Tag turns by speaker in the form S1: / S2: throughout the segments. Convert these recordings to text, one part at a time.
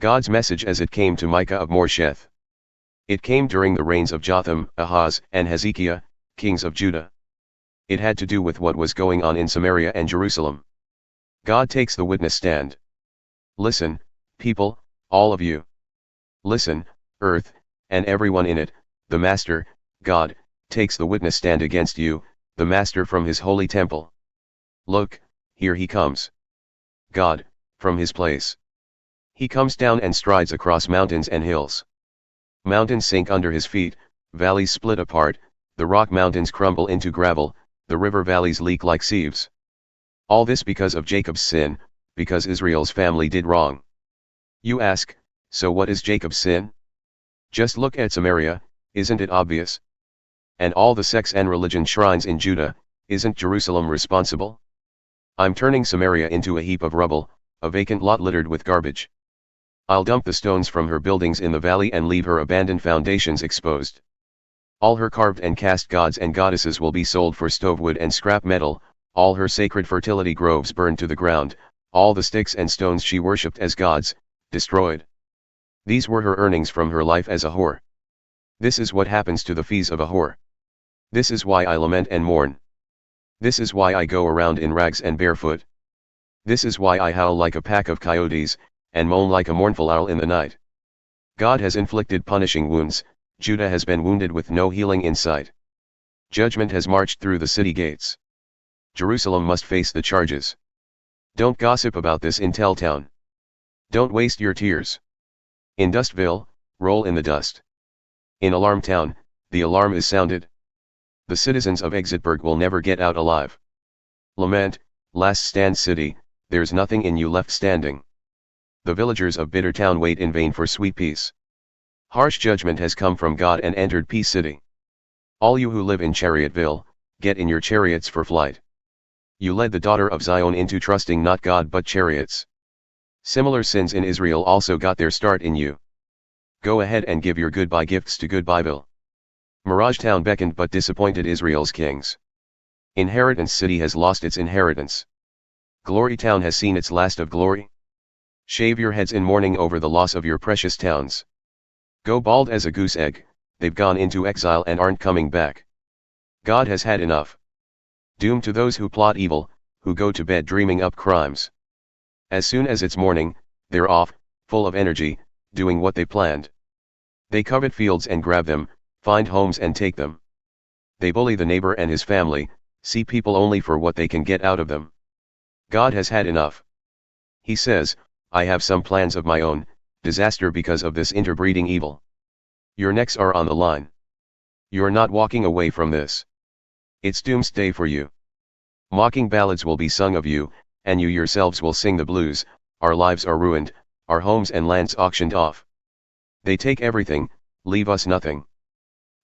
S1: God's message as it came to Micah of Moresheth. It came during the reigns of Jotham, Ahaz, and Hezekiah, kings of Judah. It had to do with what was going on in Samaria and Jerusalem. God takes the witness stand. Listen, people, all of you. Listen, earth, and everyone in it, the Master, God, takes the witness stand against you, the Master from his holy temple. Look, here he comes. God, from his place. He comes down and strides across mountains and hills. Mountains sink under his feet, valleys split apart, the rock mountains crumble into gravel, the river valleys leak like sieves. All this because of Jacob's sin, because Israel's family did wrong. You ask, so what is Jacob's sin? Just look at Samaria, isn't it obvious? And all the sects and religion shrines in Judah, isn't Jerusalem responsible? I'm turning Samaria into a heap of rubble, a vacant lot littered with garbage. I'll dump the stones from her buildings in the valley and leave her abandoned foundations exposed. All her carved and cast gods and goddesses will be sold for stovewood and scrap metal, all her sacred fertility groves burned to the ground, all the sticks and stones she worshipped as gods, destroyed. These were her earnings from her life as a whore. This is what happens to the fees of a whore. This is why I lament and mourn. This is why I go around in rags and barefoot. This is why I howl like a pack of coyotes, and moan like a mournful owl in the night. God has inflicted punishing wounds, Judah has been wounded with no healing in sight. Judgment has marched through the city gates. Jerusalem must face the charges. Don't gossip about this in Telltown. Don't waste your tears. In Dustville, roll in the dust. In Alarmtown, the alarm is sounded. The citizens of Exitburgh will never get out alive. Lament, last stand city, there's nothing in you left standing. The villagers of Bittertown wait in vain for sweet peace. Harsh judgment has come from God and entered Peace City. All you who live in Chariotville, get in your chariots for flight. You led the daughter of Zion into trusting not God but chariots. Similar sins in Israel also got their start in you. Go ahead and give your goodbye gifts to Good-byeville. Miragetown beckoned but disappointed Israel's kings. Inheritance City has lost its inheritance. Glorytown has seen its last of glory. Shave your heads in mourning over the loss of your precious towns. Go bald as a goose egg, they've gone into exile and aren't coming back. God has had enough. Doom to those who plot evil, who go to bed dreaming up crimes. As soon as it's morning, they're off, full of energy, doing what they planned. They covet fields and grab them, find homes and take them. They bully the neighbor and his family, see people only for what they can get out of them. God has had enough. He says, I have some plans of my own, disaster because of this interbreeding evil. Your necks are on the line. You're not walking away from this. It's doomsday for you. Mocking ballads will be sung of you, and you yourselves will sing the blues, our lives are ruined, our homes and lands auctioned off. They take everything, leave us nothing.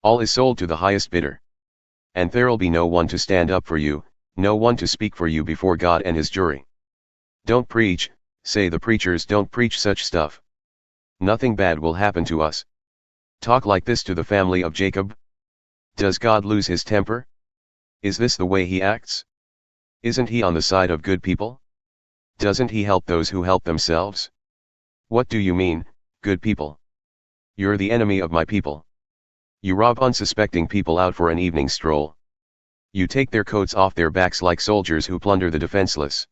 S1: All is sold to the highest bidder. And there'll be no one to stand up for you, no one to speak for you before God and his jury. Don't preach, say the preachers don't preach such stuff. Nothing bad will happen to us. Talk like this to the family of Jacob? Does God lose his temper? Is this the way he acts? Isn't he on the side of good people? Doesn't he help those who help themselves? What do you mean, good people? You're the enemy of my people. You rob unsuspecting people out for an evening stroll. You take their coats off their backs like soldiers who plunder the defenseless.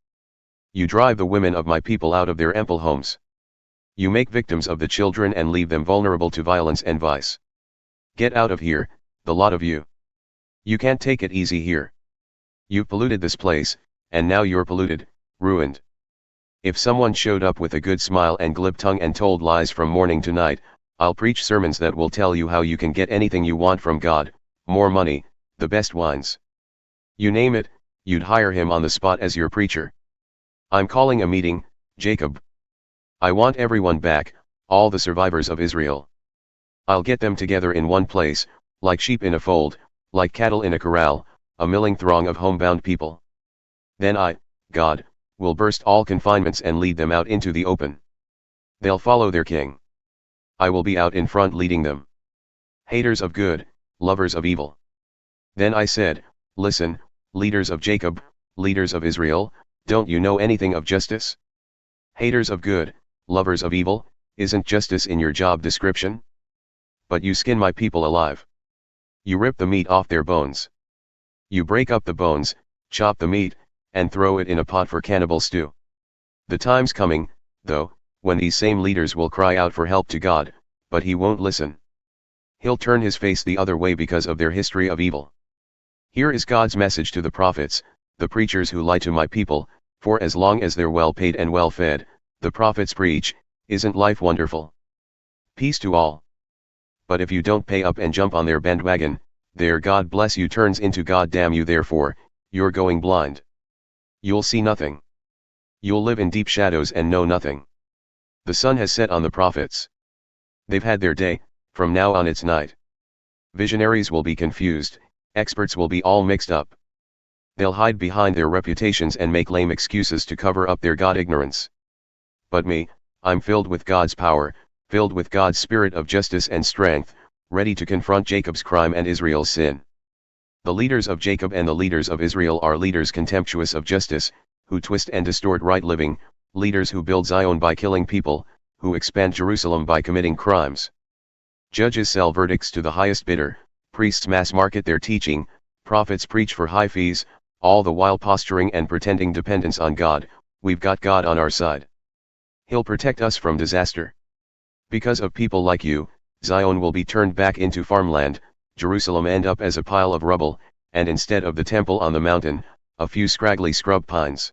S1: You drive the women of my people out of their ample homes. You make victims of the children and leave them vulnerable to violence and vice. Get out of here, the lot of you. You can't take it easy here. You've polluted this place, and now you're polluted, ruined. If someone showed up with a good smile and glib tongue and told lies from morning to night, I'll preach sermons that will tell you how you can get anything you want from God, more money, the best wines. You name it, you'd hire him on the spot as your preacher. I'm calling a meeting, Jacob. I want everyone back, all the survivors of Israel. I'll get them together in one place, like sheep in a fold, like cattle in a corral, a milling throng of homebound people. Then I, God, will burst all confinements and lead them out into the open. They'll follow their king. I will be out in front leading them. Haters of good, lovers of evil. Then I said, listen, leaders of Jacob, leaders of Israel, don't you know anything of justice? Haters of good, lovers of evil, Isn't justice in your job description? But you skin my people alive. You rip the meat off their bones. You break up the bones, chop the meat, and throw it in a pot for cannibal stew. The time's coming, though, when these same leaders will cry out for help to God, but he won't listen. He'll turn his face the other way because of their history of evil. Here is God's message to the prophets, the preachers who lie to my people, for as long as they're well paid and well fed, the prophets preach, isn't life wonderful? Peace to all. But if you don't pay up and jump on their bandwagon, their God bless you turns into God damn you, therefore, you're going blind. You'll see nothing. You'll live in deep shadows and know nothing. The sun has set on the prophets. They've had their day, from now on it's night. Visionaries will be confused, experts will be all mixed up. They'll hide behind their reputations and make lame excuses to cover up their God ignorance. But me, I'm filled with God's power, filled with God's spirit of justice and strength, ready to confront Jacob's crime and Israel's sin. The leaders of Jacob and the leaders of Israel are leaders contemptuous of justice, who twist and distort right living, leaders who build Zion by killing people, who expand Jerusalem by committing crimes. Judges sell verdicts to the highest bidder, priests mass market their teaching, prophets preach for high fees, all the while posturing and pretending dependence on God. We've got God on our side. He'll protect us from disaster. Because of people like you, Zion will be turned back into farmland, Jerusalem end up as a pile of rubble, and instead of the temple on the mountain, a few scraggly scrub pines.